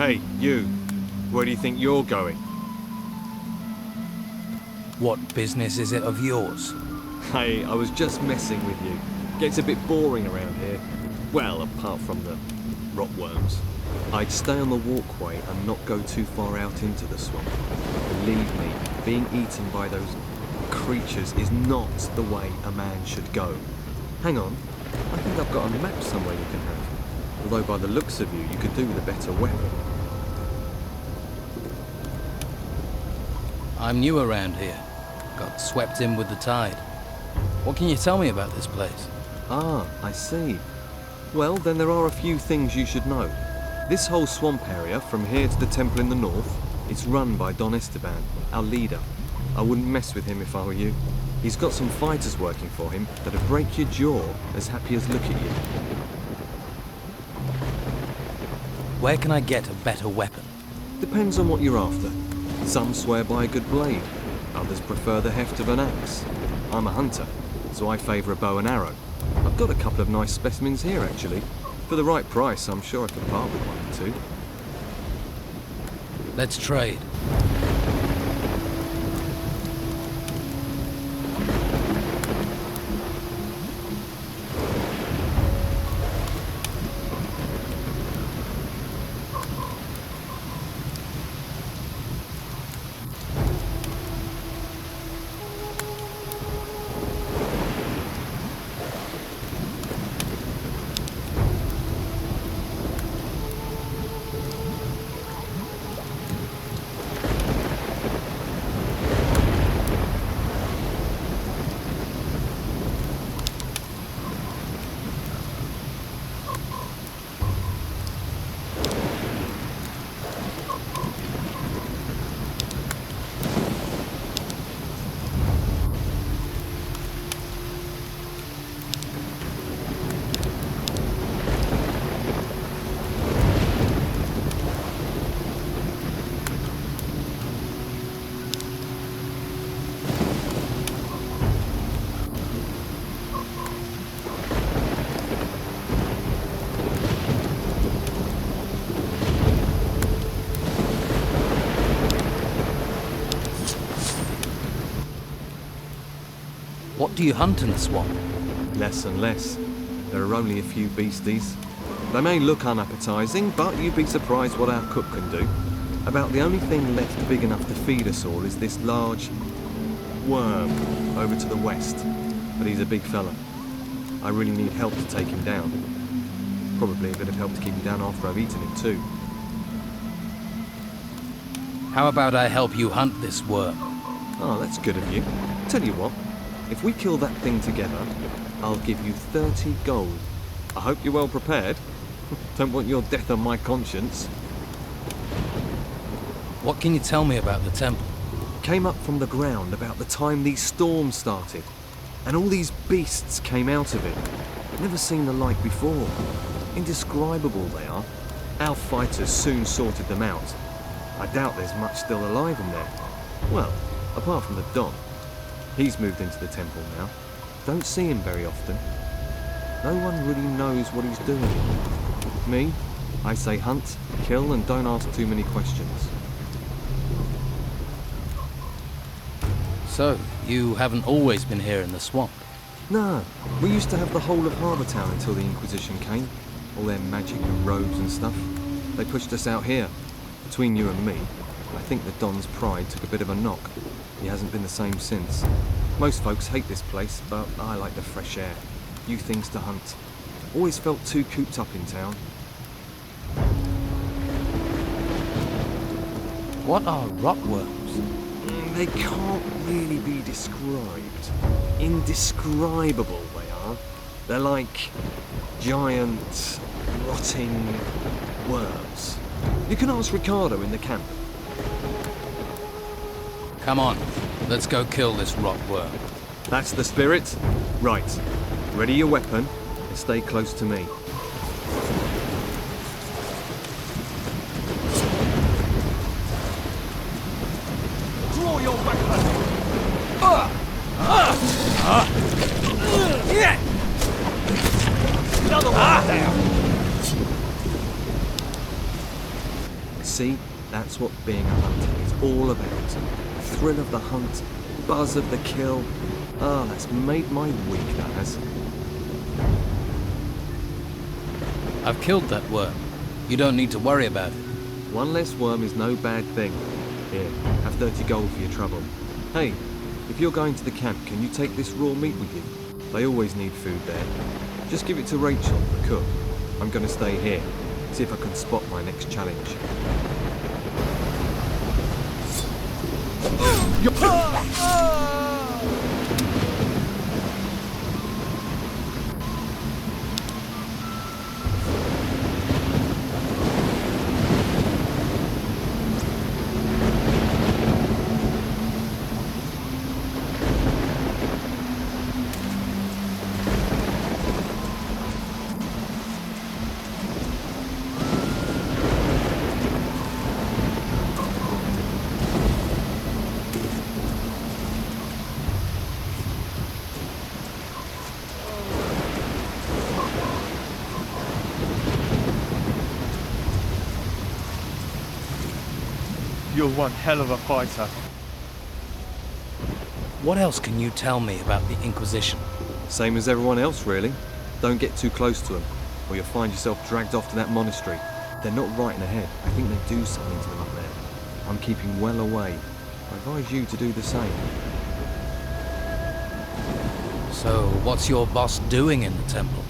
Hey, you. Where do you think you're going? What business is it of yours? Hey, I was just messing with you. Gets a bit boring around here. Well, apart from the rotworms. I'd stay on the walkway and not go too far out into the swamp. Believe me, being eaten by those creatures is not the way a man should go. Hang on, I think I've got a map somewhere you can have. Although by the looks of you, you could do with a better weapon. I'm new around here. Got swept in with the tide. What can you tell me about this place? Ah, I see. Well, then there are a few things you should know. This whole swamp area, from here to the temple in the north, it's run by Don Esteban, our leader. I wouldn't mess with him if I were you. He's got some fighters working for him that'd break your jaw as happy as look at you. Where can I get a better weapon? Depends on what you're after. Some swear by a good blade, others prefer the heft of an axe. I'm a hunter, so I favour a bow and arrow. I've got a couple of nice specimens here actually. For the right price, I'm sure I can part with one or two. Let's trade. What do you hunt in the swamp? Less and less. There are only a few beasties. They may look unappetizing, but you'd be surprised what our cook can do. About the only thing left big enough to feed us all is this large worm over to the west. But he's a big fella. I really need help to take him down. Probably a bit of help to keep him down after I've eaten him too. How about I help you hunt this worm? Oh, that's good of you. Tell you what, if we kill that thing together, I'll give you 30 gold. I hope you're well prepared. Don't want your death on my conscience. What can you tell me about the temple? Came up from the ground about the time these storms started, and all these beasts came out of it. Never seen the like before. Indescribable they are. Our fighters soon sorted them out. I doubt there's much still alive in there. Well, apart from the Don. He's moved into the temple now. Don't see him very often. No one really knows what he's doing. Me, I say hunt, kill, and don't ask too many questions. So, you haven't always been here in the swamp? No, we used to have the whole of Harbour Town until the Inquisition came. All their magic and robes and stuff. They pushed us out here. Between you and me, I think the Don's pride took a bit of a knock. He hasn't been the same since. Most folks hate this place, but I like the fresh air. New things to hunt. Always felt too cooped up in town. What are rotworms? They can't really be described. Indescribable they are. They're like giant, rotting worms. You can ask Ricardo in the camp. Come on, let's go kill this rotworm. That's the spirit? Right. Ready your weapon and stay close to me. Draw your weapon! Another one down! See, that's what being a hunter is all about. The thrill of the hunt, buzz of the kill. Ah, that's made my week, that has. I've killed that worm. You don't need to worry about it. One less worm is no bad thing. Here, have 30 gold for your trouble. Hey, if you're going to the camp, can you take this raw meat with you? They always need food there. Just give it to Rachel, the cook. I'm gonna stay here, see if I can spot my next challenge. You're one hell of a fighter. What else can you tell me about the Inquisition? Same as everyone else, really. Don't get too close to them, or you'll find yourself dragged off to that monastery. They're not right in the head. I think they do something to them up there. I'm keeping well away. I advise you to do the same. So, what's your boss doing in the temple?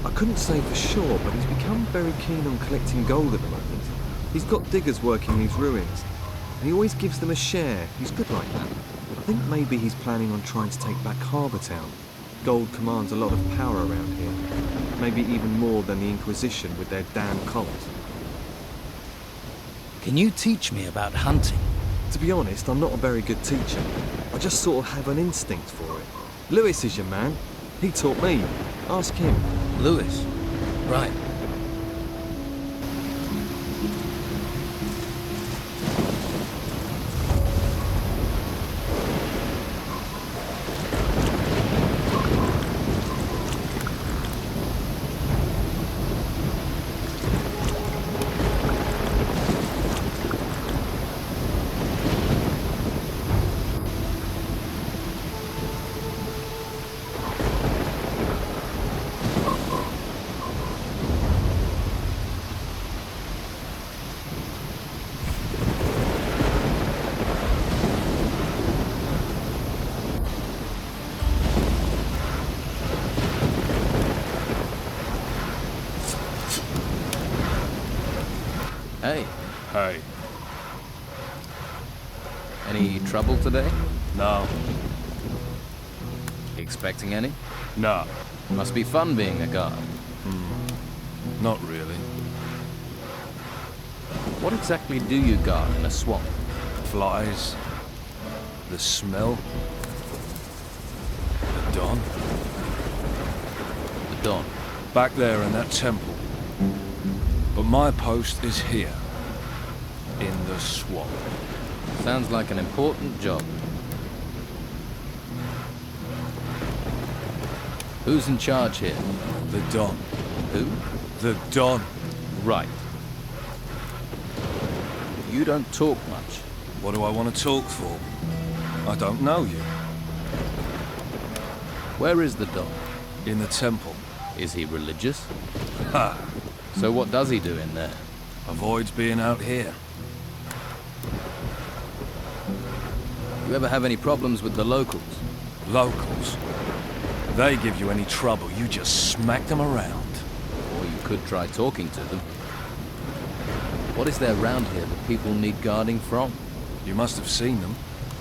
I couldn't say for sure, but he's become very keen on collecting gold at the moment. He's got diggers working these ruins, and he always gives them a share. He's good like that. I think maybe he's planning on trying to take back Harbour Town. Gold commands a lot of power around here. Maybe even more than the Inquisition with their damn cult. Can you teach me about hunting? To be honest, I'm not a very good teacher. I just sort of have an instinct for it. Lewis is your man. He taught me. Ask him. Lewis? Right. Hey, Hey, any trouble today? no, Expecting any? no. Must be fun being a guard. Not really. What exactly do you guard in a swamp? Flies. The smell. The dawn. The dawn. Back there in that temple. But my post is here. In the swamp. Sounds like an important job. Who's in charge here? The Don. Who? The Don. Right. You don't talk much. What do I want to talk for? I don't know you. Where is the Don? In the temple. Is he religious? Ha! So what does he do in there? Avoids being out here. You ever have any problems with the locals? Locals. They give you any trouble, you just smack them around. Or you could try talking to them. What is there around here that people need guarding from? You must have seen them.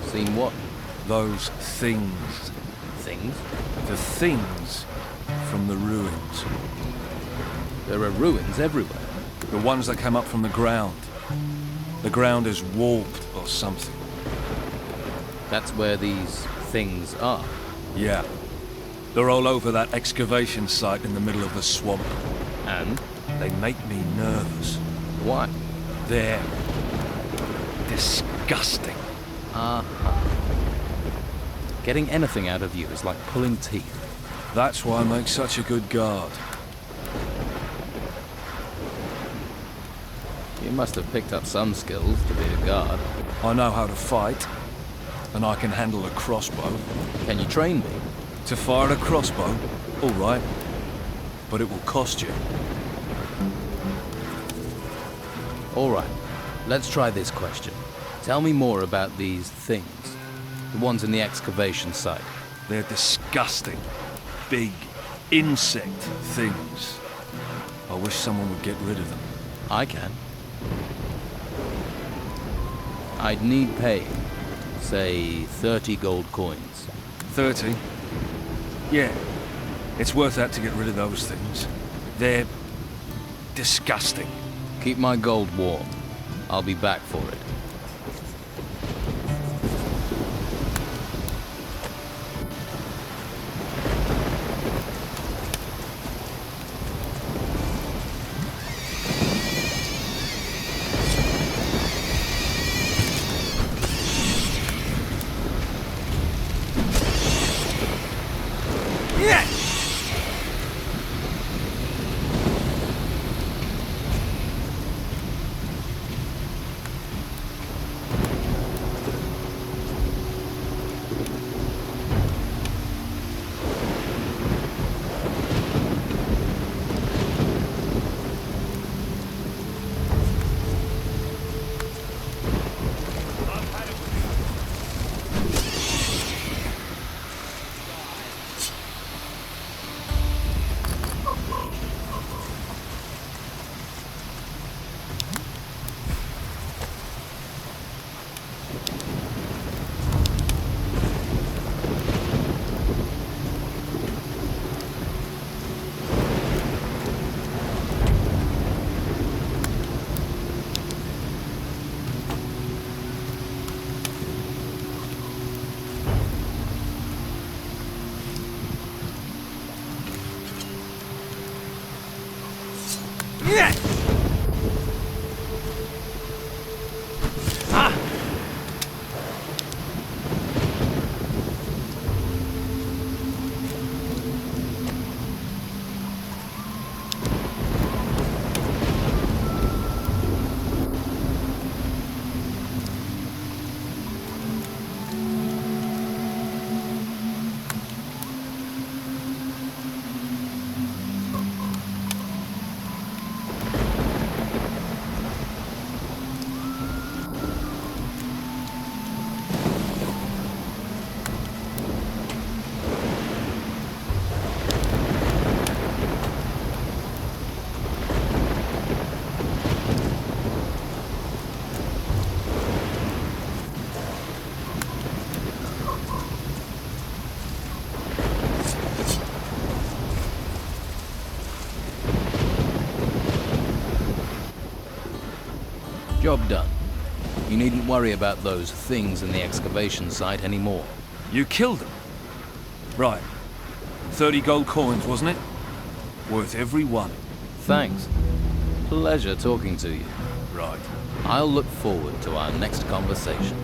Seen what? Those things. Things? The things from the ruins. There are ruins everywhere. The ones that came up from the ground. The ground is warped or something. That's where these things are. Yeah. They're all over that excavation site in the middle of the swamp. And? They make me nervous. Why? They're disgusting. Getting anything out of you is like pulling teeth. That's why I make such a good guard. You must have picked up some skills to be a guard. I know how to fight, and I can handle a crossbow. Can you train me? To fire a crossbow? All right. But it will cost you. All right. Let's try this question. Tell me more about these things. The ones in the excavation site. They're disgusting, big, insect things. I wish someone would get rid of them. I can. I'd need pay. Say 30 gold coins. 30? Yeah. It's worth that to get rid of those things. They're disgusting. Keep my gold warm. I'll be back for it. Job done. You needn't worry about those things in the excavation site anymore. You killed them? Right. 30 gold coins, wasn't it? Worth every one. Thanks. Pleasure talking to you. Right. I'll look forward to our next conversation.